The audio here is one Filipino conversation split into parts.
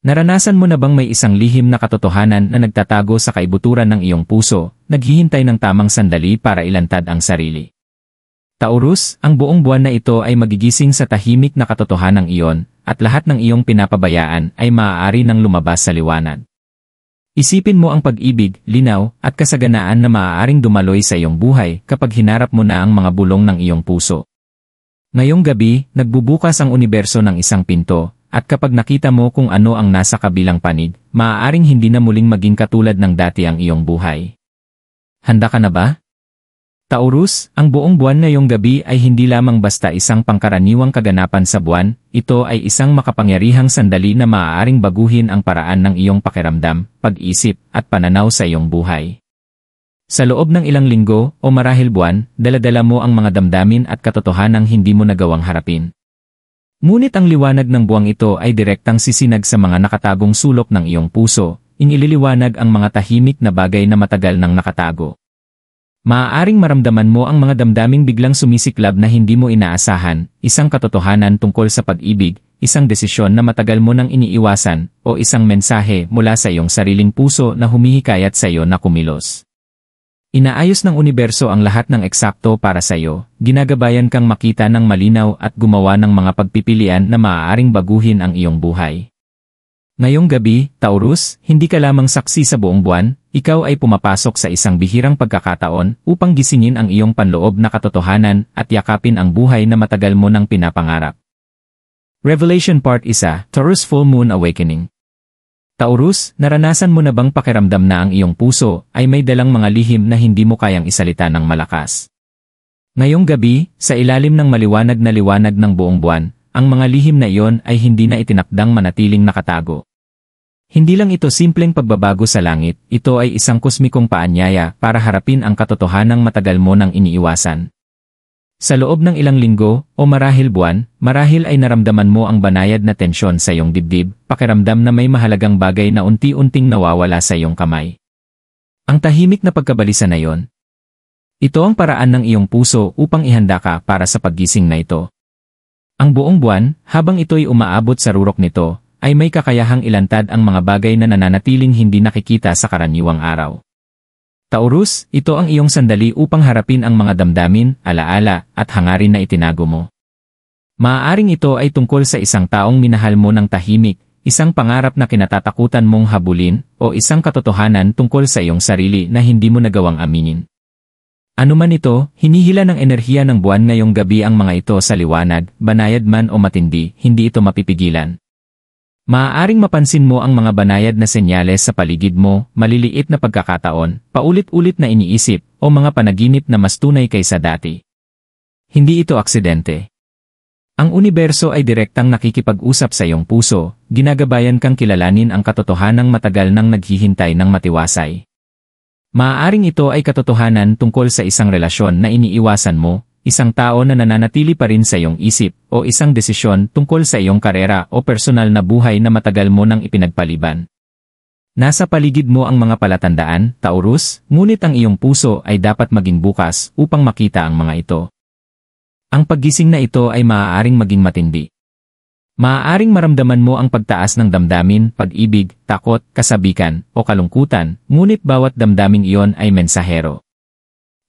Naranasan mo na bang may isang lihim na katotohanan na nagtatago sa kaibuturan ng iyong puso, naghihintay ng tamang sandali para ilantad ang sarili? Taurus, ang buong buwan na ito ay magigising sa tahimik na katotohanang iyon, at lahat ng iyong pinapabayaan ay maaari nang lumabas sa liwanag. Isipin mo ang pag-ibig, linaw, at kasaganaan na maaaring dumaloy sa iyong buhay kapag hinarap mo na ang mga bulong ng iyong puso. Ngayong gabi, nagbubukas ang universo ng isang pinto, at kapag nakita mo kung ano ang nasa kabilang panig, maaaring hindi na muling maging katulad ng dati ang iyong buhay. Handa ka na ba? Taurus, ang buong buwan ngayong gabi ay hindi lamang basta isang pangkaraniwang kaganapan sa buwan, ito ay isang makapangyarihang sandali na maaaring baguhin ang paraan ng iyong pakiramdam, pag-isip, at pananaw sa iyong buhay. Sa loob ng ilang linggo, o marahil buwan, dala-dala mo ang mga damdamin at katotohanang hindi mo nagawang harapin. Ngunit ang liwanag ng buwang ito ay direktang sisinag sa mga nakatagong sulok ng iyong puso, inililiwanag ang mga tahimik na bagay na matagal nang nakatago. Maaaring maramdaman mo ang mga damdaming biglang sumisiklab na hindi mo inaasahan, isang katotohanan tungkol sa pag-ibig, isang desisyon na matagal mo nang iniiwasan, o isang mensahe mula sa iyong sariling puso na humihikayat sa iyo na kumilos. Inaayos ng universo ang lahat ng eksakto para sa iyo, ginagabayan kang makita ng malinaw at gumawa ng mga pagpipilian na maaaring baguhin ang iyong buhay. Ngayong gabi, Taurus, hindi ka lamang saksi sa buong buwan, ikaw ay pumapasok sa isang bihirang pagkakataon upang gisingin ang iyong panloob na katotohanan at yakapin ang buhay na matagal mo nang pinapangarap. Revelation Part 1, Taurus Full Moon Awakening. Taurus, naranasan mo na bang pakiramdam na ang iyong puso ay may dalang mga lihim na hindi mo kayang isalita ng malakas? Ngayong gabi, sa ilalim ng maliwanag na liwanag ng buong buwan, ang mga lihim na iyon ay hindi na itinakdang manatiling nakatago. Hindi lang ito simpleng pagbabago sa langit, ito ay isang kosmikong paanyaya para harapin ang katotohanang matagal mo nang iniiwasan. Sa loob ng ilang linggo, o marahil buwan, marahil ay naramdaman mo ang banayad na tensyon sa iyong dibdib, pakiramdam na may mahalagang bagay na unti-unting nawawala sa iyong kamay. Ang tahimik na pagkabalisa na iyon. Ito ang paraan ng iyong puso upang ihanda ka para sa paggising na ito. Ang buong buwan, habang ito'y umaabot sa rurok nito, ay may kakayahang ilantad ang mga bagay na nananatiling hindi nakikita sa karaniwang araw. Taurus, ito ang iyong sandali upang harapin ang mga damdamin, alaala, at hangarin na itinago mo. Maaaring ito ay tungkol sa isang taong minahal mo ng tahimik, isang pangarap na kinatatakutan mong habulin, o isang katotohanan tungkol sa iyong sarili na hindi mo nagawang aminin. Ano man ito, hinihila ng enerhiya ng buwan ngayong gabi ang mga ito sa liwanag, banayad man o matindi, hindi ito mapipigilan. Maaaring mapansin mo ang mga banayad na senyales sa paligid mo, maliliit na pagkakataon, paulit-ulit na iniisip, o mga panaginip na mas tunay kaysa dati. Hindi ito aksidente. Ang universo ay direktang nakikipag-usap sa iyong puso, ginagabayan kang kilalanin ang katotohanang matagal nang naghihintay ng matiwasay. Maaaring ito ay katotohanan tungkol sa isang relasyon na iniiwasan mo, isang tao na nananatili pa rin sa iyong isip, o isang desisyon tungkol sa iyong karera o personal na buhay na matagal mo nang ipinagpaliban. Nasa paligid mo ang mga palatandaan, Taurus, ngunit ang iyong puso ay dapat maging bukas upang makita ang mga ito. Ang paggising na ito ay maaaring maging matindi. Maaaring maramdaman mo ang pagtaas ng damdamin, pag-ibig, takot, kasabikan, o kalungkutan, ngunit bawat damdaming iyon ay mensahero.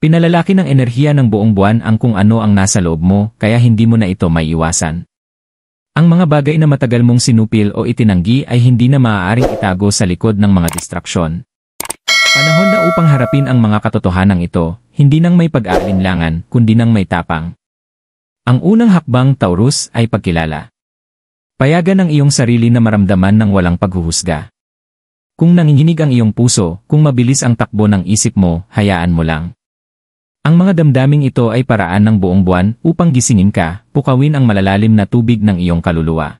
Pinalalaki ng enerhiya ng buong buwan ang kung ano ang nasa loob mo, kaya hindi mo na ito maiiwasan. Ang mga bagay na matagal mong sinupil o itinanggi ay hindi na maaaring itago sa likod ng mga distraksyon. Panahon na upang harapin ang mga katotohanang ito, hindi nang may pag-aalinlangan, kundi nang may tapang. Ang unang hakbang, Taurus, ay pagkilala. Payagan ang iyong sarili na maramdaman ng walang paghuhusga. Kung nanginginig ang iyong puso, kung mabilis ang takbo ng isip mo, hayaan mo lang. Ang mga damdaming ito ay paraan ng buong buwan upang gisingin ka, pukawin ang malalalim na tubig ng iyong kaluluwa.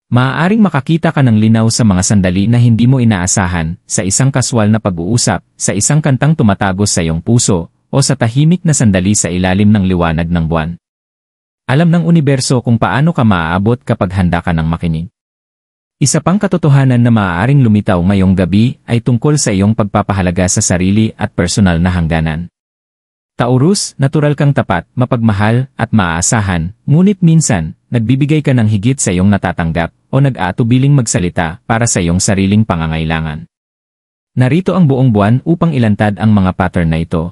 Maaaring makakita ka ng linaw sa mga sandali na hindi mo inaasahan, sa isang kaswal na pag-uusap, sa isang kantang tumatagos sa iyong puso, o sa tahimik na sandali sa ilalim ng liwanag ng buwan. Alam ng universo kung paano ka maaabot kapag handa ka ng makinig. Isa pang katotohanan na maaaring lumitaw ngayong gabi ay tungkol sa iyong pagpapahalaga sa sarili at personal na hangganan. Taurus, natural kang tapat, mapagmahal, at maaasahan, ngunit minsan, nagbibigay ka ng higit sa iyong natatanggap o nag-aatubiling magsalita para sa iyong sariling pangangailangan. Narito ang buong buwan upang ilantad ang mga pattern na ito.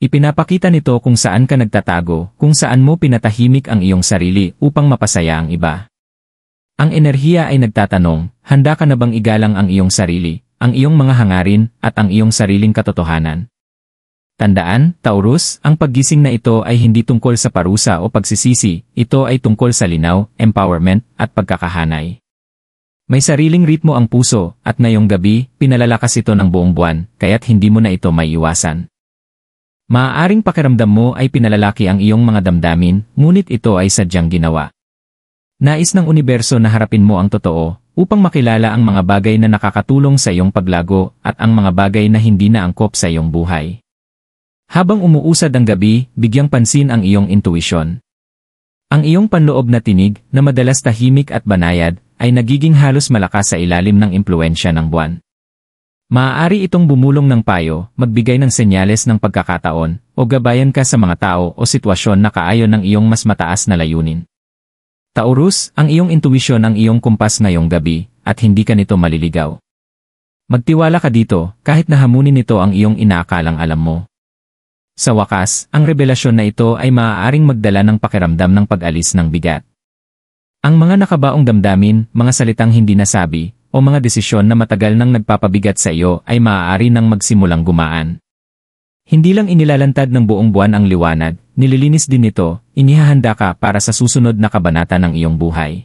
Ipinapakita nito kung saan ka nagtatago, kung saan mo pinatahimik ang iyong sarili upang mapasaya ang iba. Ang enerhiya ay nagtatanong, handa ka na bang igalang ang iyong sarili, ang iyong mga hangarin, at ang iyong sariling katotohanan? Tandaan, Taurus, ang paggising na ito ay hindi tungkol sa parusa o pagsisisi, ito ay tungkol sa linaw, empowerment, at pagkakahanay. May sariling ritmo ang puso, at ngayong gabi, pinalalakas ito ng buong buwan, kaya't hindi mo na ito maiiwasan. Maaaring pakiramdam mo ay pinalalaki ang iyong mga damdamin, ngunit ito ay sadyang ginawa. Nais ng universo na harapin mo ang totoo, upang makilala ang mga bagay na nakakatulong sa iyong paglago, at ang mga bagay na hindi na angkop sa iyong buhay. Habang umuusad ang gabi, bigyang pansin ang iyong intuition. Ang iyong panloob na tinig, na madalas tahimik at banayad, ay nagiging halos malakas sa ilalim ng impluwensya ng buwan. Maaari itong bumulong ng payo, magbigay ng senyales ng pagkakataon, o gabayan ka sa mga tao o sitwasyon na kaayon ng iyong mas mataas na layunin. Taurus, ang iyong intuisyon ang iyong kumpas ngayong gabi, at hindi ka nito maliligaw. Magtiwala ka dito, kahit na hamunin nito ang iyong inaakalang alam mo. Sa wakas, ang revelasyon na ito ay maaaring magdala ng pakiramdam ng pag-alis ng bigat. Ang mga nakabaong damdamin, mga salitang hindi nasabi, o mga desisyon na matagal nang nagpapabigat sa iyo ay maaari nang magsimulang gumaan. Hindi lang inilalantad ng buong buwan ang liwanag, nililinis din nito, inihahanda ka para sa susunod na kabanata ng iyong buhay.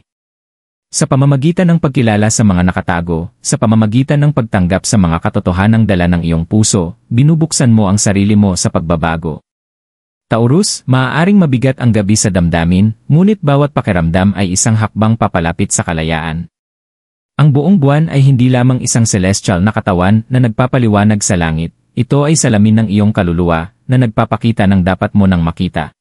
Sa pamamagitan ng pagkilala sa mga nakatago, sa pamamagitan ng pagtanggap sa mga katotohanang dala ng iyong puso, binubuksan mo ang sarili mo sa pagbabago. Taurus, maaaring mabigat ang gabi sa damdamin, ngunit bawat pakiramdam ay isang hakbang papalapit sa kalayaan. Ang buong buwan ay hindi lamang isang celestial na katawan na nagpapaliwanag sa langit, ito ay salamin ng iyong kaluluwa na nagpapakita ng dapat mo nang makita.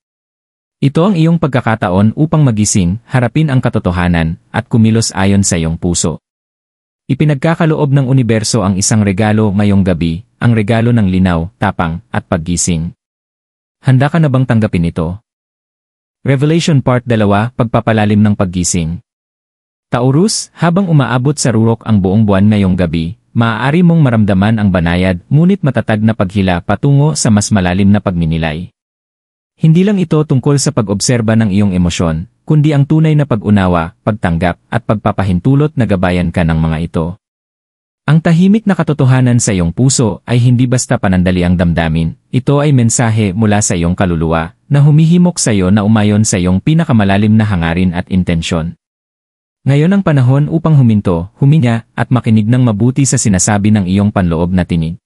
Ito ang iyong pagkakataon upang magising, harapin ang katotohanan, at kumilos ayon sa iyong puso. Ipinagkakaloob ng universo ang isang regalo ngayong gabi, ang regalo ng linaw, tapang, at paggising. Handa ka na bang tanggapin ito? Revelation Part 2, Pagpapalalim ng paggising. Taurus, habang umaabot sa rurok ang buong buwan ngayong gabi, maaari mong maramdaman ang banayad, ngunit matatag na paghila patungo sa mas malalim na pagninilay. Hindi lang ito tungkol sa pag-obserba ng iyong emosyon, kundi ang tunay na pag-unawa, pagtanggap, at pagpapahintulot na gabayan ka ng mga ito. Ang tahimik na katotohanan sa iyong puso ay hindi basta panandali ang damdamin, ito ay mensahe mula sa iyong kaluluwa, na humihimok sa iyo na umayon sa iyong pinakamalalim na hangarin at intensyon. Ngayon ang panahon upang huminto, huminga, at makinig ng mabuti sa sinasabi ng iyong panloob na tinig.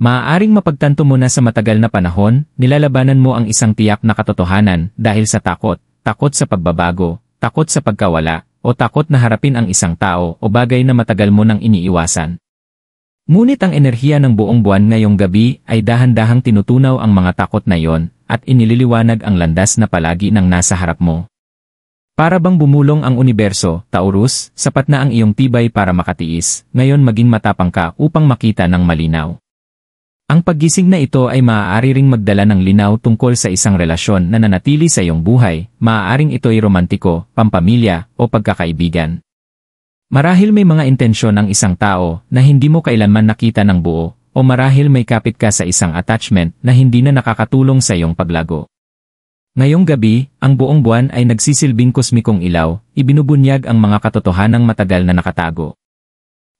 Maaaring mapagtanto mo na sa matagal na panahon, nilalabanan mo ang isang tiyak na katotohanan dahil sa takot, takot sa pagbabago, takot sa pagkawala, o takot na harapin ang isang tao o bagay na matagal mo nang iniiwasan. Ngunit ang enerhiya ng buong buwan ngayong gabi ay dahan-dahang tinutunaw ang mga takot na iyon at inililiwanag ang landas na palagi nang nasa harap mo. Para bang bumulong ang universo, Taurus, sapat na ang iyong tibay para makatiis, ngayon maging matapang ka upang makita ng malinaw. Ang paggising na ito ay maaari ring magdala ng linaw tungkol sa isang relasyon na nanatili sa iyong buhay, maaaring ito ay romantiko, pampamilya, o pagkakaibigan. Marahil may mga intensyon ang isang tao na hindi mo kailanman nakita ng buo, o marahil may kapit ka sa isang attachment na hindi na nakakatulong sa iyong paglago. Ngayong gabi, ang buong buwan ay nagsisilbing kosmikong ilaw, ibinubunyag ang mga katotohanang matagal na nakatago.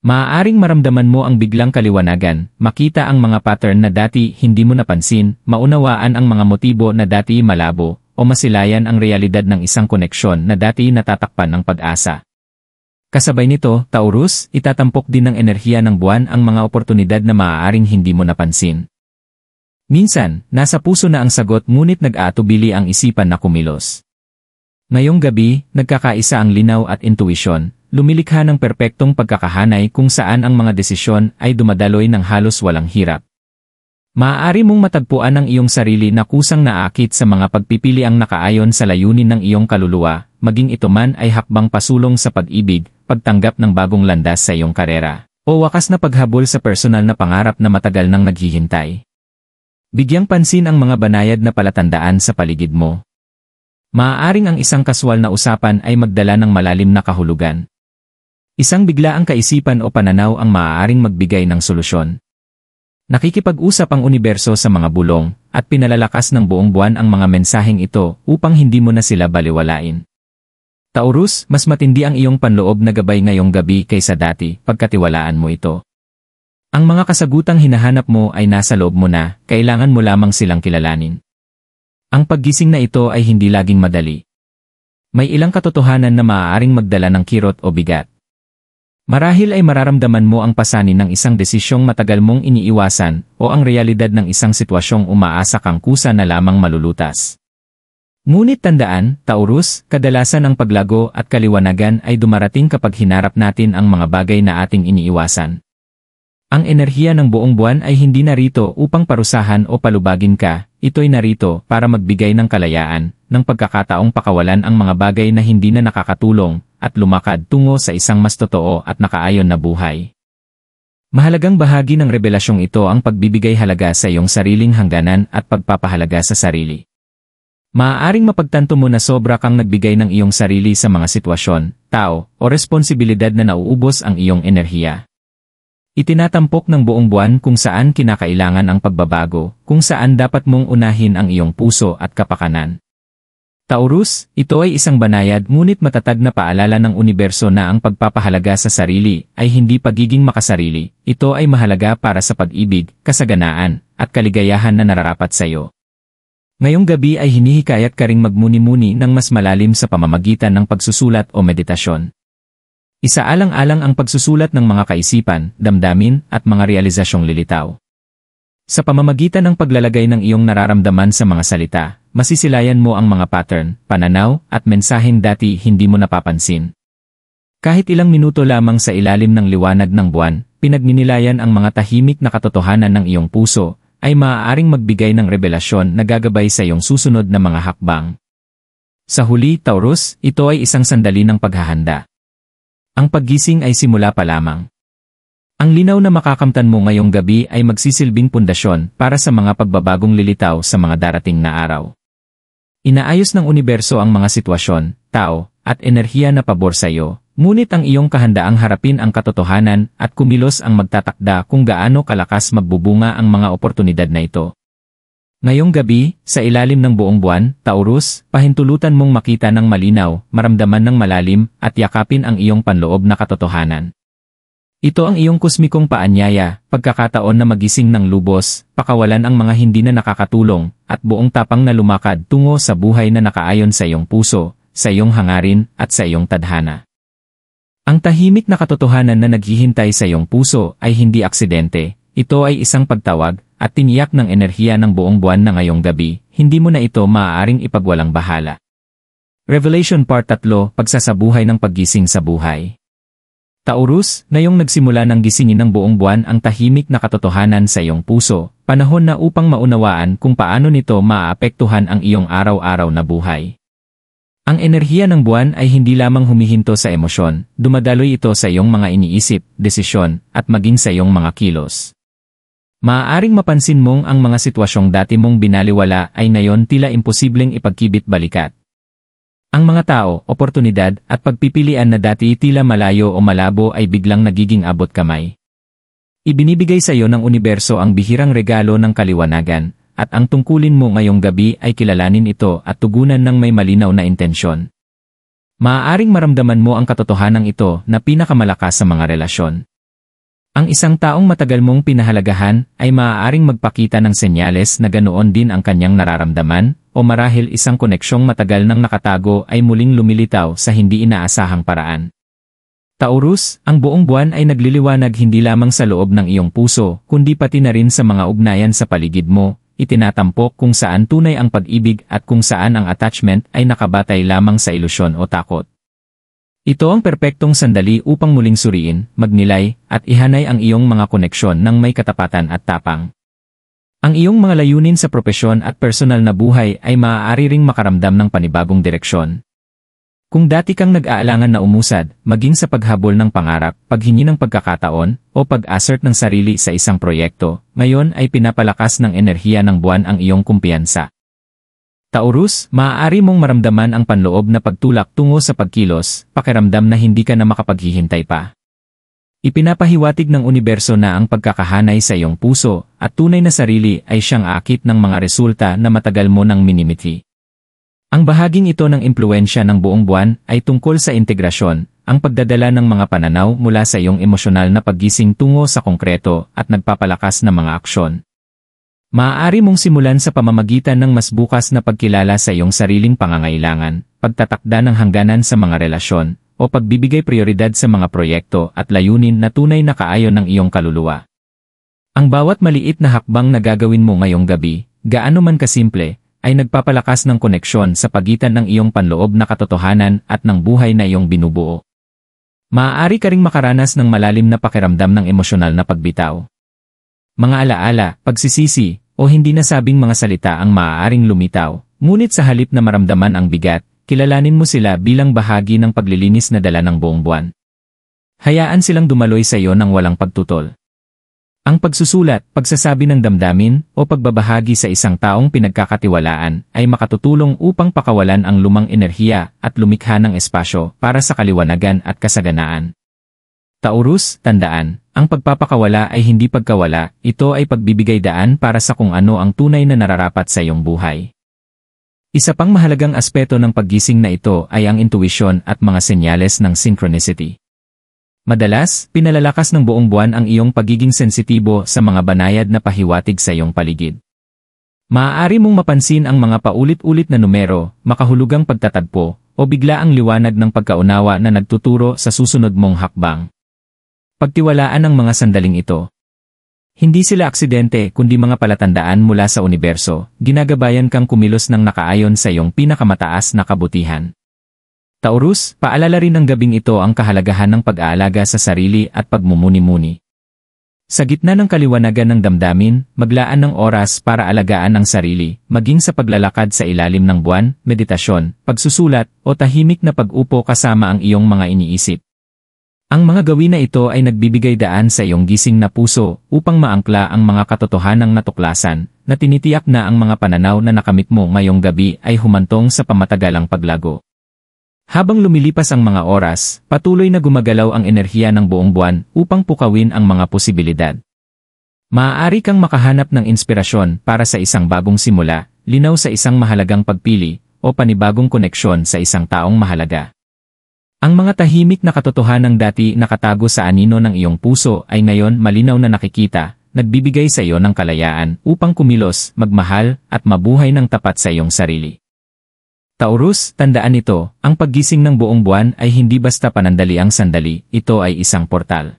Maaaring maramdaman mo ang biglang kaliwanagan, makita ang mga pattern na dati hindi mo napansin, maunawaan ang mga motibo na dati malabo, o masilayan ang realidad ng isang koneksyon na dati natatakpan ng pag-asa. Kasabay nito, Taurus, itatampok din ng enerhiya ng buwan ang mga oportunidad na maaaring hindi mo napansin. Minsan, nasa puso na ang sagot ngunit nag-aatubili ang isipan na kumilos. Ngayong gabi, nagkakaisa ang linaw at intuisyon, lumilikha ng perpektong pagkakahanay kung saan ang mga desisyon ay dumadaloy ng halos walang hirap. Maaari mong matagpuan ang iyong sarili na kusang naakit sa mga pagpipili ang nakaayon sa layunin ng iyong kaluluwa, maging ito man ay hakbang pasulong sa pag-ibig, pagtanggap ng bagong landas sa iyong karera, o wakas na paghabol sa personal na pangarap na matagal nang naghihintay. Bigyang pansin ang mga banayad na palatandaan sa paligid mo. Maaaring ang isang kaswal na usapan ay magdala ng malalim na kahulugan. Isang biglaang kaisipan o pananaw ang maaaring magbigay ng solusyon. Nakikipag-usap ang universo sa mga bulong, at pinalalakas ng buong buwan ang mga mensaheng ito upang hindi mo na sila baliwalain. Taurus, mas matindi ang iyong panloob na gabay ngayong gabi kaysa dati, pagkatiwalaan mo ito. Ang mga kasagutang hinahanap mo ay nasa loob mo na, kailangan mo lamang silang kilalanin. Ang paggising na ito ay hindi laging madali. May ilang katotohanan na maaaring magdala ng kirot o bigat. Marahil ay mararamdaman mo ang pasanin ng isang desisyong matagal mong iniiwasan o ang realidad ng isang sitwasyong umaasa kang kusa na lamang malulutas. Ngunit tandaan, Taurus, kadalasan ang paglago at kaliwanagan ay dumarating kapag hinarap natin ang mga bagay na ating iniiwasan. Ang enerhiya ng buong buwan ay hindi narito upang parusahan o palubagin ka, ito'y narito para magbigay ng kalayaan, ng pagkakataong pakawalan ang mga bagay na hindi na nakakatulong, at lumakad tungo sa isang mas totoo at nakaayon na buhay. Mahalagang bahagi ng rebelasyong ito ang pagbibigay halaga sa iyong sariling hangganan at pagpapahalaga sa sarili. Maaaring mapagtanto mo na sobra kang nagbigay ng iyong sarili sa mga sitwasyon, tao, o responsibilidad na nauubos ang iyong enerhiya. Itinatampok ng buong buwan kung saan kinakailangan ang pagbabago, kung saan dapat mong unahin ang iyong puso at kapakanan. Taurus, ito ay isang banayad ngunit matatag na paalala ng universo na ang pagpapahalaga sa sarili ay hindi pagiging makasarili, ito ay mahalaga para sa pag-ibig, kasaganaan, at kaligayahan na nararapat sa iyo. Ngayong gabi ay hinihikayat ka ring magmuni-muni ng mas malalim sa pamamagitan ng pagsusulat o meditasyon. Isaalang-alang ang pagsusulat ng mga kaisipan, damdamin, at mga realisasyong lilitaw. Sa pamamagitan ng paglalagay ng iyong nararamdaman sa mga salita, masisilayan mo ang mga pattern, pananaw, at mensaheng dati hindi mo napapansin. Kahit ilang minuto lamang sa ilalim ng liwanag ng buwan, pinagninilayan ang mga tahimik na katotohanan ng iyong puso, ay maaaring magbigay ng revelasyon na gagabay sa iyong susunod na mga hakbang. Sa huli, Taurus, ito ay isang sandali ng paghahanda. Ang paggising ay simula pa lamang. Ang linaw na makakamtan mo ngayong gabi ay magsisilbing pundasyon para sa mga pagbabagong lilitaw sa mga darating na araw. Inaayos ng universo ang mga sitwasyon, tao, at enerhiya na pabor sa iyo, ngunit ang iyong kahandaang harapin ang katotohanan at kumilos ang magtatakda kung gaano kalakas magbubunga ang mga oportunidad na ito. Ngayong gabi, sa ilalim ng buong buwan, Taurus, pahintulutan mong makita ng malinaw, maramdaman ng malalim, at yakapin ang iyong panloob na katotohanan. Ito ang iyong kusmikong paanyaya, pagkakataon na magising ng lubos, pakawalan ang mga hindi na nakakatulong, at buong tapang na lumakad tungo sa buhay na nakaayon sa iyong puso, sa iyong hangarin, at sa iyong tadhana. Ang tahimik na katotohanan na naghihintay sa iyong puso ay hindi aksidente, ito ay isang pagtawag, at tiniyak ng enerhiya ng buong buwan na ngayong gabi, hindi mo na ito maaaring ipagwalang bahala. Revelation Part 3, Pagsasabuhay ng paggising sa buhay. Taurus, ngayong nagsimula ng gisingin ng buong buwan ang tahimik na katotohanan sa iyong puso, panahon na upang maunawaan kung paano nito maaapektuhan ang iyong araw-araw na buhay. Ang enerhiya ng buwan ay hindi lamang humihinto sa emosyon, dumadaloy ito sa iyong mga iniisip, desisyon, at maging sa iyong mga kilos. Maaaring mapansin mong ang mga sitwasyong dati mong binaliwala ay ngayon tila imposibleng ipagkibit balikat. Ang mga tao, oportunidad, at pagpipilian na dati tila malayo o malabo ay biglang nagiging abot kamay. Ibinibigay sa iyo ng universo ang bihirang regalo ng kaliwanagan, at ang tungkulin mo ngayong gabi ay kilalanin ito at tugunan ng may malinaw na intensyon. Maaaring maramdaman mo ang katotohanan ito na pinakamalakas sa mga relasyon. Ang isang taong matagal mong pinahalagahan ay maaaring magpakita ng senyales na ganoon din ang kanyang nararamdaman, o marahil isang koneksyong matagal nang nakatago ay muling lumilitaw sa hindi inaasahang paraan. Taurus, ang buong buwan ay nagliliwanag hindi lamang sa loob ng iyong puso, kundi pati na rin sa mga ugnayan sa paligid mo, itinatampok kung saan tunay ang pag-ibig at kung saan ang attachment ay nakabatay lamang sa ilusyon o takot. Ito ang perpektong sandali upang muling suriin, magnilay, at ihanay ang iyong mga koneksyon ng may katapatan at tapang. Ang iyong mga layunin sa propesyon at personal na buhay ay maaari ring makaramdam ng panibagong direksyon. Kung dati kang nag-aalangan na umusad, maging sa paghabol ng pangarap, paghingi ng pagkakataon, o pag-assert ng sarili sa isang proyekto, ngayon ay pinapalakas ng enerhiya ng buwan ang iyong kumpiyansa. Taurus, maaari mong maramdaman ang panloob na pagtulak tungo sa pagkilos, pakiramdam na hindi ka na makapaghihintay pa. Ipinapahiwatig ng universo na ang pagkakahanay sa iyong puso at tunay na sarili ay siyang aakit ng mga resulta na matagal mo nang minimithi. Ang bahaging ito ng impluensya ng buong buwan ay tungkol sa integrasyon, ang pagdadala ng mga pananaw mula sa iyong emosyonal na paggising tungo sa konkreto at nagpapalakas na mga aksyon. Maaari mong simulan sa pamamagitan ng mas bukas na pagkilala sa iyong sariling pangangailangan, pagtatakda ng hangganan sa mga relasyon, o pagbibigay prioridad sa mga proyekto at layunin na tunay na kaayon ng iyong kaluluwa. Ang bawat maliit na hakbang na gagawin mo ngayong gabi, gaano man kasimple, ay nagpapalakas ng koneksyon sa pagitan ng iyong panloob na katotohanan at ng buhay na iyong binubuo. Maaari ka ring makaranas ng malalim na pakiramdam ng emosyonal na pagbitaw. Mga alaala, pagsisisi, o hindi nasabing mga salita ang maaaring lumitaw, ngunit sa halip na maramdaman ang bigat, kilalanin mo sila bilang bahagi ng paglilinis na dala ng buong buwan. Hayaan silang dumaloy sa iyo ng walang pagtutol. Ang pagsusulat, pagsasabi ng damdamin, o pagbabahagi sa isang taong pinagkakatiwalaan ay makatutulong upang pakawalan ang lumang enerhiya at lumikha ng espasyo para sa kaliwanagan at kasaganaan. Taurus, tandaan, ang pagpapakawala ay hindi pagkawala, ito ay pagbibigay daan para sa kung ano ang tunay na nararapat sa iyong buhay. Isa pang mahalagang aspeto ng paggising na ito ay ang intuisyon at mga senyales ng synchronicity. Madalas, pinalalakas ng buong buwan ang iyong pagiging sensitibo sa mga banayad na pahiwatig sa iyong paligid. Maaari mong mapansin ang mga paulit-ulit na numero, makahulugang pagtatagpo, o bigla ang liwanag ng pagkaunawa na nagtuturo sa susunod mong hakbang. Pagtiwalaan ang mga sandaling ito. Hindi sila aksidente kundi mga palatandaan mula sa universo, ginagabayan kang kumilos ng nakaayon sa iyong pinakamataas na kabutihan. Taurus, paalala rin ng gabing ito ang kahalagahan ng pag-aalaga sa sarili at pagmumuni-muni. Sa gitna ng kaliwanagan ng damdamin, maglaan ng oras para alagaan ang sarili, maging sa paglalakad sa ilalim ng buwan, meditasyon, pagsusulat, o tahimik na pag-upo kasama ang iyong mga iniisip. Ang mga gawin na ito ay nagbibigay daan sa iyong gising na puso upang maangkla ang mga katotohanang natuklasan, na tinitiyak na ang mga pananaw na nakamit mo ngayong gabi ay humantong sa pamatagalang paglago. Habang lumilipas ang mga oras, patuloy na gumagalaw ang enerhiya ng buong buwan upang pukawin ang mga posibilidad. Maaari kang makahanap ng inspirasyon para sa isang bagong simula, linaw sa isang mahalagang pagpili, o panibagong koneksyon sa isang taong mahalaga. Ang mga tahimik na katotohanang dati nakatago sa anino ng iyong puso ay ngayon malinaw na nakikita, nagbibigay sa iyo ng kalayaan upang kumilos, magmahal, at mabuhay ng tapat sa iyong sarili. Taurus, tandaan ito, ang paggising ng buong buwan ay hindi basta panandaliang sandali, ito ay isang portal.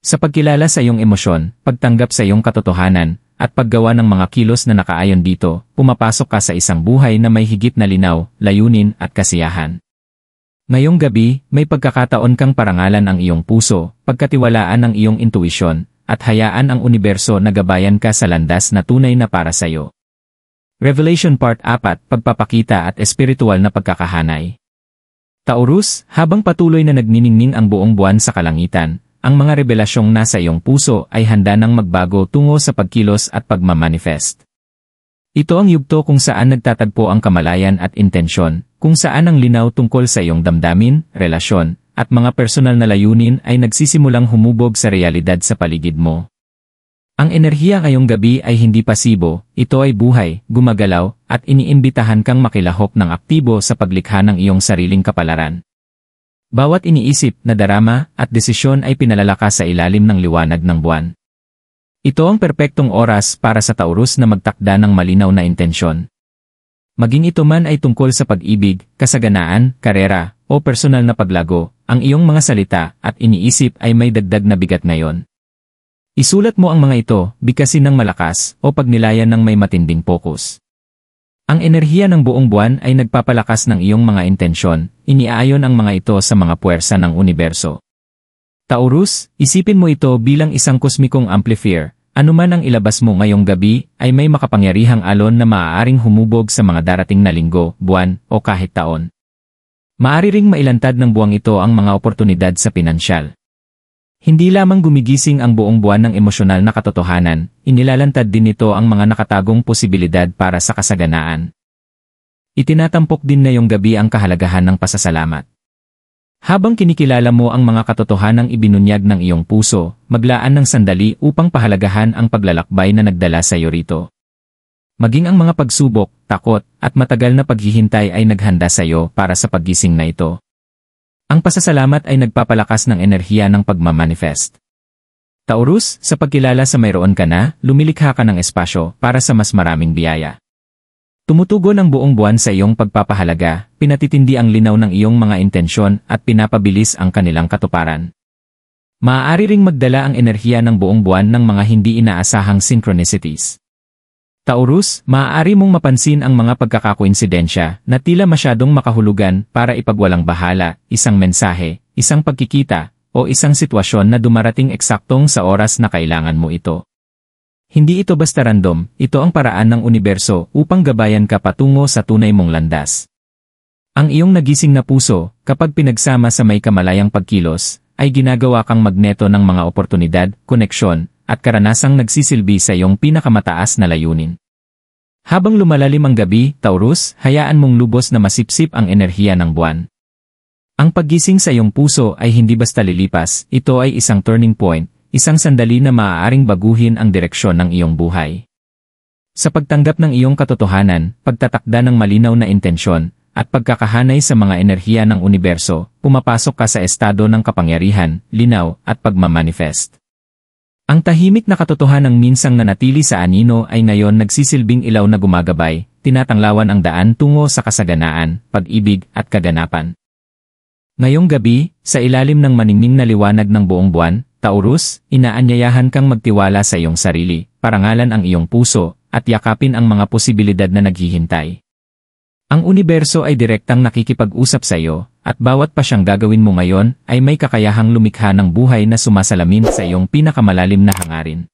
Sa pagkilala sa iyong emosyon, pagtanggap sa iyong katotohanan, at paggawa ng mga kilos na nakaayon dito, pumapasok ka sa isang buhay na may higit na linaw, layunin at kasiyahan. Ngayong gabi, may pagkakataon kang parangalan ang iyong puso, pagkatiwalaan ang iyong intuisyon, at hayaan ang universo na gabayan ka sa landas na tunay na para sa iyo. Revelation Part 4, Pagpapakita at Espiritual na Pagkakahanay. Taurus, habang patuloy na nagniningning ang buong buwan sa kalangitan, ang mga revelasyong nasa iyong puso ay handa nang magbago tungo sa pagkilos at pagmamanifest. Ito ang yugto kung saan nagtatagpo ang kamalayan at intensyon, kung saan ang linaw tungkol sa iyong damdamin, relasyon, at mga personal na layunin ay nagsisimulang humubog sa realidad sa paligid mo. Ang enerhiya ngayong gabi ay hindi pasibo, ito ay buhay, gumagalaw, at iniimbitahan kang makilahok ng aktibo sa paglikha ng iyong sariling kapalaran. Bawat iniisip, nadarama, at desisyon ay pinalalakas sa ilalim ng liwanag ng buwan. Ito ang perpektong oras para sa Taurus na magtakda ng malinaw na intensyon. Maging ito man ay tungkol sa pag-ibig, kasaganaan, karera, o personal na paglago, ang iyong mga salita at iniisip ay may dagdag na bigat ngayon. Isulat mo ang mga ito, bigkasin ng malakas, o pagnilayan ng may matinding pokus. Ang enerhiya ng buong buwan ay nagpapalakas ng iyong mga intensyon, iniaayon ang mga ito sa mga puwersa ng universo. Taurus, isipin mo ito bilang isang kosmikong amplifier, anuman ang ilabas mo ngayong gabi ay may makapangyarihang alon na maaaring humubog sa mga darating na linggo, buwan, o kahit taon. Maari ring mailantad ng buwang ito ang mga oportunidad sa pinansyal. Hindi lamang gumigising ang buong buwan ng emosyonal na katotohanan, inilalantad din nito ang mga nakatagong posibilidad para sa kasaganaan. Itinatampok din na yung gabi ang kahalagahan ng pasasalamat. Habang kinikilala mo ang mga katotohanang ibinunyag ng iyong puso, maglaan ng sandali upang pahalagahan ang paglalakbay na nagdala sa iyo rito. Maging ang mga pagsubok, takot, at matagal na paghihintay ay naghanda sa iyo para sa paggising na ito. Ang pasasalamat ay nagpapalakas ng enerhiya ng pagmamanifest. Taurus, sa pagkilala sa mayroon ka na, lumilikha ka ng espasyo para sa mas maraming biyaya. Tumutugon ang buong buwan sa iyong pagpapahalaga, pinatitindi ang linaw ng iyong mga intensyon at pinapabilis ang kanilang katuparan. Maaari ring magdala ang enerhiya ng buong buwan ng mga hindi inaasahang synchronicities. Taurus, maaari mong mapansin ang mga pagkakakoinsidensya na tila masyadong makahulugan para ipagwalang bahala, isang mensahe, isang pagkikita, o isang sitwasyon na dumarating eksaktong sa oras na kailangan mo ito. Hindi ito basta random, ito ang paraan ng universo upang gabayan ka patungo sa tunay mong landas. Ang iyong nagising na puso, kapag pinagsama sa may kamalayang pagkilos, ay ginagawa kang magneto ng mga oportunidad, koneksyon, at karanasang nagsisilbi sa iyong pinakamataas na layunin. Habang lumalalim ang gabi, Taurus, hayaan mong lubos na masipsip ang enerhiya ng buwan. Ang paggising sa iyong puso ay hindi basta lilipas, ito ay isang turning point, isang sandali na maaaring baguhin ang direksyon ng iyong buhay. Sa pagtanggap ng iyong katotohanan, pagtatakda ng malinaw na intensyon, at pagkakahanay sa mga enerhiya ng universo, pumapasok ka sa estado ng kapangyarihan, linaw, at pagmamanifest. Ang tahimik na katotohanang minsang nanatili sa anino ay ngayon nagsisilbing ilaw na gumagabay, tinatanglawan ang daan tungo sa kasaganaan, pag-ibig, at kaganapan. Ngayong gabi, sa ilalim ng maningning na liwanag ng buong buwan, Taurus, inaanyayahan kang magtiwala sa iyong sarili, parangalan ang iyong puso, at yakapin ang mga posibilidad na naghihintay. Ang universo ay direktang nakikipag-usap sa iyo, at bawat pa siyang gagawin mo ngayon ay may kakayahang lumikha ng buhay na sumasalamin sa iyong pinakamalalim na hangarin.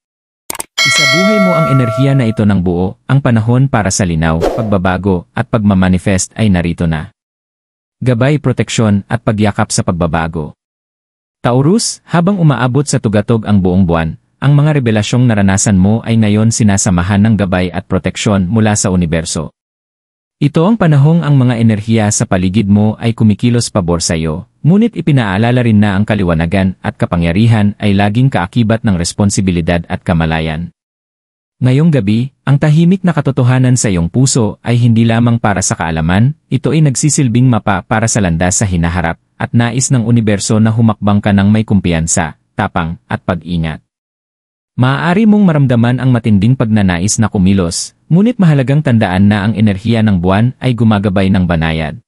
Isabuhay mo ang enerhiya na ito ng buo, ang panahon para sa linaw, pagbabago, at pagmamanifest ay narito na. Gabay, proteksyon, at pagyakap sa pagbabago. Taurus, habang umaabot sa tugatog ang buong buwan, ang mga revelasyong naranasan mo ay ngayon sinasamahan ng gabay at proteksyon mula sa universo. Ito ang panahong ang mga enerhiya sa paligid mo ay kumikilos pabor sa iyo, ngunit ipinaalala rin na ang kaliwanagan at kapangyarihan ay laging kaakibat ng responsibilidad at kamalayan. Ngayong gabi, ang tahimik na katotohanan sa iyong puso ay hindi lamang para sa kaalaman, ito ay nagsisilbing mapa para sa landas sa hinaharap, at nais ng universo na humakbang ka ng may kumpiyansa, tapang, at pag-ingat. Maaari mong maramdaman ang matinding pagnanais na kumilos, ngunit mahalagang tandaan na ang enerhiya ng buwan ay gumagabay ng banayad.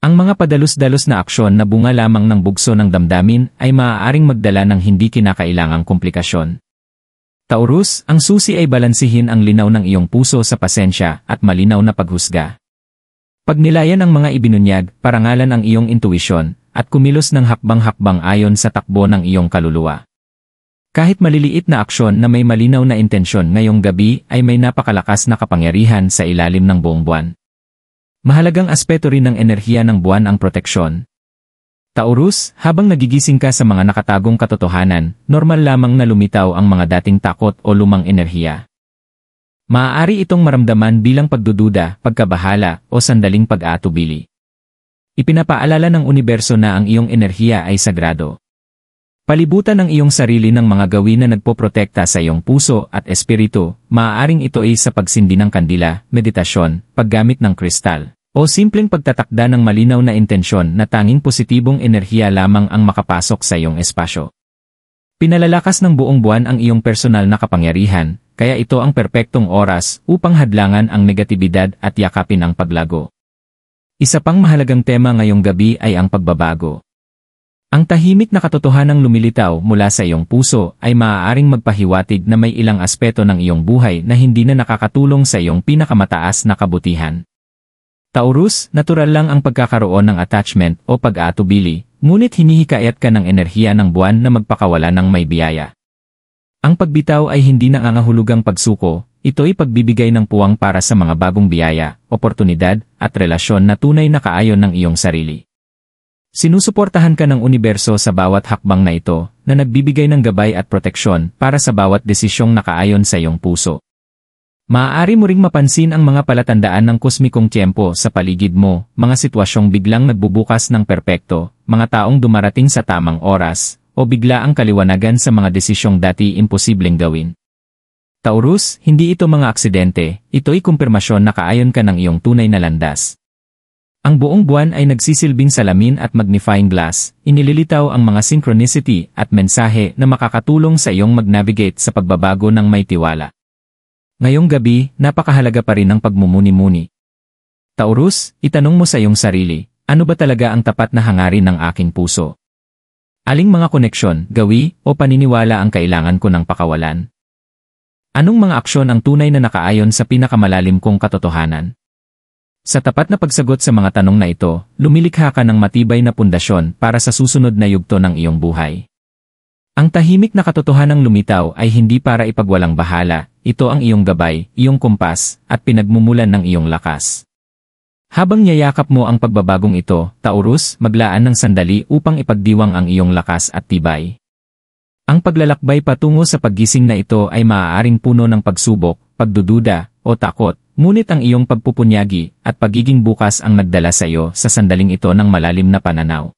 Ang mga padalos-dalos na aksyon na bunga lamang ng bugso ng damdamin ay maaaring magdala ng hindi kinakailangang komplikasyon. Taurus, ang susi ay balansihin ang linaw ng iyong puso sa pasensya at malinaw na paghusga. Pagnilayan ang mga ibinunyag, parangalan ang iyong intuisyon, at kumilos ng hakbang-hakbang ayon sa takbo ng iyong kaluluwa. Kahit maliliit na aksyon na may malinaw na intensyon ngayong gabi ay may napakalakas na kapangyarihan sa ilalim ng buong buwan. Mahalagang aspeto rin ng enerhiya ng buwan ang proteksyon. Taurus, habang nagigising ka sa mga nakatagong katotohanan, normal lamang na lumitaw ang mga dating takot o lumang enerhiya. Maaari itong maramdaman bilang pagdududa, pagkabahala, o sandaling pag-aatubili. Ipinapaalala ng universo na ang iyong enerhiya ay sagrado. Palibutan ang iyong sarili ng mga gawin na nagpoprotekta sa iyong puso at espiritu, maaaring ito ay sa pagsindi ng kandila, meditasyon, paggamit ng kristal, o simpleng pagtatakda ng malinaw na intensyon na tanging positibong enerhiya lamang ang makapasok sa iyong espasyo. Pinalalakas ng buong buwan ang iyong personal na kapangyarihan, kaya ito ang perpektong oras upang hadlangan ang negatibidad at yakapin ang paglago. Isa pang mahalagang tema ngayong gabi ay ang pagbabago. Ang tahimik na katotohanang lumilitaw mula sa iyong puso ay maaaring magpahiwatig na may ilang aspeto ng iyong buhay na hindi na nakakatulong sa iyong pinakamataas na kabutihan. Taurus, natural lang ang pagkakaroon ng attachment o pag-aatubili, ngunit hinihikayat ka ng enerhiya ng buwan na magpakawala ng may biyaya. Ang pagbitaw ay hindi nangangahulugang pagsuko, ito'y pagbibigay ng puwang para sa mga bagong biyaya, oportunidad, at relasyon na tunay na kaayon ng iyong sarili. Sinusuportahan ka ng universo sa bawat hakbang na ito, na nagbibigay ng gabay at proteksyon para sa bawat desisyong nakaayon sa iyong puso. Maaari mo ring mapansin ang mga palatandaan ng kosmikong tiyempo sa paligid mo, mga sitwasyong biglang nagbubukas ng perpekto, mga taong dumarating sa tamang oras, o bigla ang kaliwanagan sa mga desisyong dati imposibleng gawin. Taurus, hindi ito mga aksidente, ito'y kumpirmasyon na kaayon ka ng iyong tunay na landas. Ang buong buwan ay nagsisilbing salamin at magnifying glass, inililitaw ang mga synchronicity at mensahe na makakatulong sa iyong mag-navigate sa pagbabago ng may tiwala. Ngayong gabi, napakahalaga pa rin ang pagmumuni-muni. Taurus, itanong mo sa iyong sarili, ano ba talaga ang tapat na hangarin ng aking puso? Aling mga koneksyon, gawi, o paniniwala ang kailangan ko ng pakawalan? Anong mga aksyon ang tunay na nakaayon sa pinakamalalim kong katotohanan? Sa tapat na pagsagot sa mga tanong na ito, lumilikha ka ng matibay na pundasyon para sa susunod na yugto ng iyong buhay. Ang tahimik na katotohanang lumitaw ay hindi para ipagwalang bahala, ito ang iyong gabay, iyong kumpas, at pinagmumulan ng iyong lakas. Habang niyayakap mo ang pagbabagong ito, Taurus, maglaan ng sandali upang ipagdiwang ang iyong lakas at tibay. Ang paglalakbay patungo sa paggising na ito ay maaaring puno ng pagsubok, pagdududa, o takot, ngunit ang iyong pagpupunyagi at pagiging bukas ang nagdala sa iyo sa sandaling ito ng malalim na pananaw.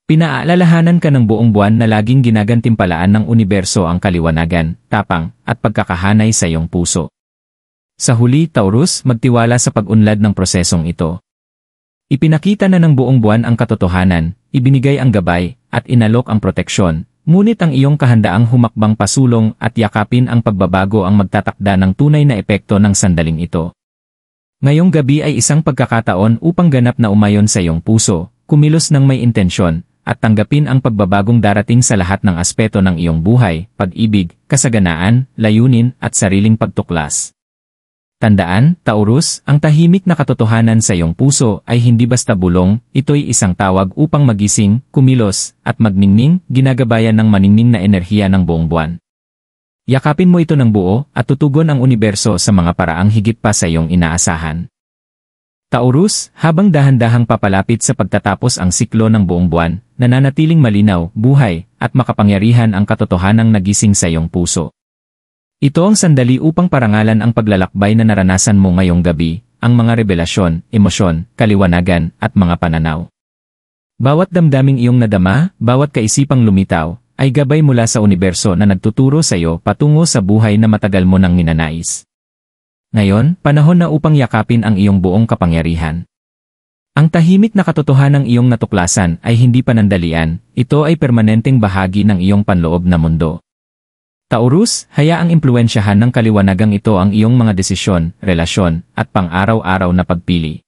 Pinaalalahanan ka ng buong buwan na laging ginagantimpalaan ng universo ang kaliwanagan, tapang, at pagkakahanay sa iyong puso. Sa huli, Taurus, magtiwala sa pag-unlad ng prosesong ito. Ipinakita na ng buong buwan ang katotohanan, ibinigay ang gabay, at inalok ang proteksyon. Ngunit ang iyong kahandaang humakbang pasulong at yakapin ang pagbabago ang magtatakda ng tunay na epekto ng sandaling ito. Ngayong gabi ay isang pagkakataon upang ganap na umayon sa iyong puso, kumilos ng may intensyon, at tanggapin ang pagbabagong darating sa lahat ng aspeto ng iyong buhay, pag-ibig, kasaganaan, layunin, at sariling pagtuklas. Tandaan, Taurus, ang tahimik na katotohanan sa iyong puso ay hindi basta bulong, ito'y isang tawag upang magising, kumilos, at magningning, ginagabayan ng maningning na enerhiya ng buong buwan. Yakapin mo ito ng buo, at tutugon ang universo sa mga paraang higit pa sa iyong inaasahan. Taurus, habang dahan-dahang papalapit sa pagtatapos ang siklo ng buong buwan, nananatiling malinaw, buhay, at makapangyarihan ang katotohanang nagising sa iyong puso. Ito ang sandali upang parangalan ang paglalakbay na naranasan mo ngayong gabi, ang mga revelasyon, emosyon, kaliwanagan, at mga pananaw. Bawat damdaming iyong nadama, bawat kaisipang lumitaw, ay gabay mula sa universo na nagtuturo sa iyo patungo sa buhay na matagal mo nang ninanais. Ngayon, panahon na upang yakapin ang iyong buong kapangyarihan. Ang tahimik na katotohanang iyong natuklasan ay hindi panandalian, ito ay permanenteng bahagi ng iyong panloob na mundo. Taurus, hayaang impluwensyahan ng kaliwanagang ito ang iyong mga desisyon, relasyon, at pang-araw-araw na pagpili.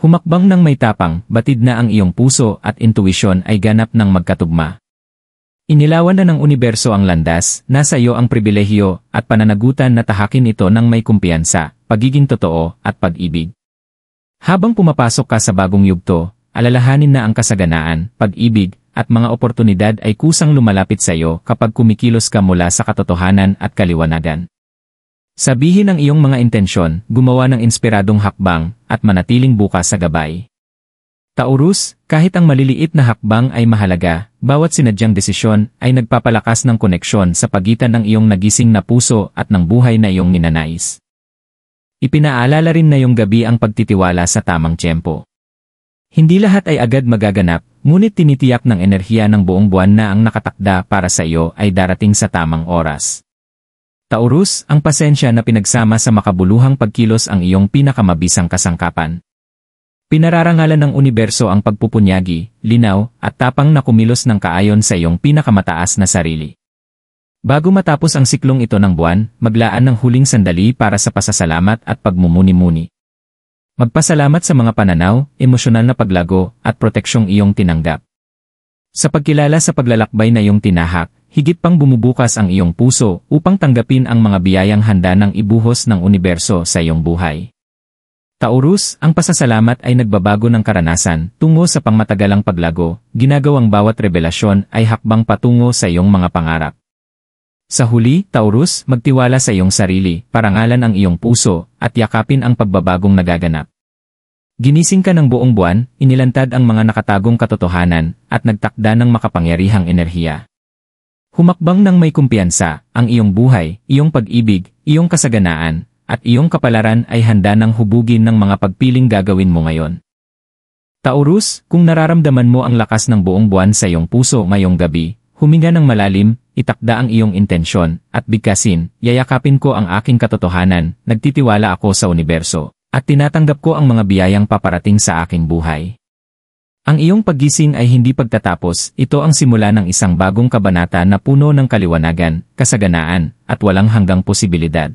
Humakbang ng may tapang, batid na ang iyong puso at intuisyon ay ganap ng magkatugma. Inilawan na ng universo ang landas, nasa iyo ang pribilehiyo at pananagutan na tahakin ito ng may kumpiyansa, pagiging totoo, at pag-ibig. Habang pumapasok ka sa bagong yugto, alalahanin na ang kasaganaan, pag-ibig, at mga oportunidad ay kusang lumalapit sa iyo kapag kumikilos ka mula sa katotohanan at kaliwanagan. Sabihin ang iyong mga intensyon, gumawa ng inspiradong hakbang, at manatiling bukas sa gabay. Taurus, kahit ang maliliit na hakbang ay mahalaga, bawat sinadyang desisyon ay nagpapalakas ng koneksyon sa pagitan ng iyong nagising na puso at ng buhay na iyong ninanais. Ipinaalala rin na iyong gabi ang pagtitiwala sa tamang tiyempo. Hindi lahat ay agad magaganap, ngunit tinitiyak ng enerhiya ng buong buwan na ang nakatakda para sa iyo ay darating sa tamang oras. Taurus, ang pasensya na pinagsama sa makabuluhang pagkilos ang iyong pinakamabisang kasangkapan. Pinararangalan ng universo ang pagpupunyagi, linaw, at tapang na kumilos ng kaayon sa iyong pinakamataas na sarili. Bago matapos ang siklong ito ng buwan, maglaan ng huling sandali para sa pasasalamat at pagmumuni-muni. Magpasalamat sa mga pananaw, emosyonal na paglago, at proteksyong iyong tinanggap. Sa pagkilala sa paglalakbay na iyong tinahak, higit pang bumubukas ang iyong puso upang tanggapin ang mga biyayang handa ng ibuhos ng universo sa iyong buhay. Taurus, ang pasasalamat ay nagbabago ng karanasan tungo sa pangmatagalang paglago, ginagawang bawat revelasyon ay hakbang patungo sa iyong mga pangarap. Sa huli, Taurus, magtiwala sa iyong sarili, parangalan ang iyong puso, at yakapin ang pagbabagong nagaganap. Ginising ka ng buong buwan, inilantad ang mga nakatagong katotohanan, at nagtakda ng makapangyarihang enerhiya. Humakbang ng may kumpiyansa, ang iyong buhay, iyong pag-ibig, iyong kasaganaan, at iyong kapalaran ay handa ng hubugin ng mga pagpiling gagawin mo ngayon. Taurus, kung nararamdaman mo ang lakas ng buong buwan sa iyong puso ngayong gabi, huminga ng malalim, itakda ang iyong intensyon, at bigkasin, yayakapin ko ang aking katotohanan, nagtitiwala ako sa universo, at tinatanggap ko ang mga biyayang paparating sa aking buhay. Ang iyong paggising ay hindi pagtatapos, ito ang simula ng isang bagong kabanata na puno ng kaliwanagan, kasaganaan, at walang hanggang posibilidad.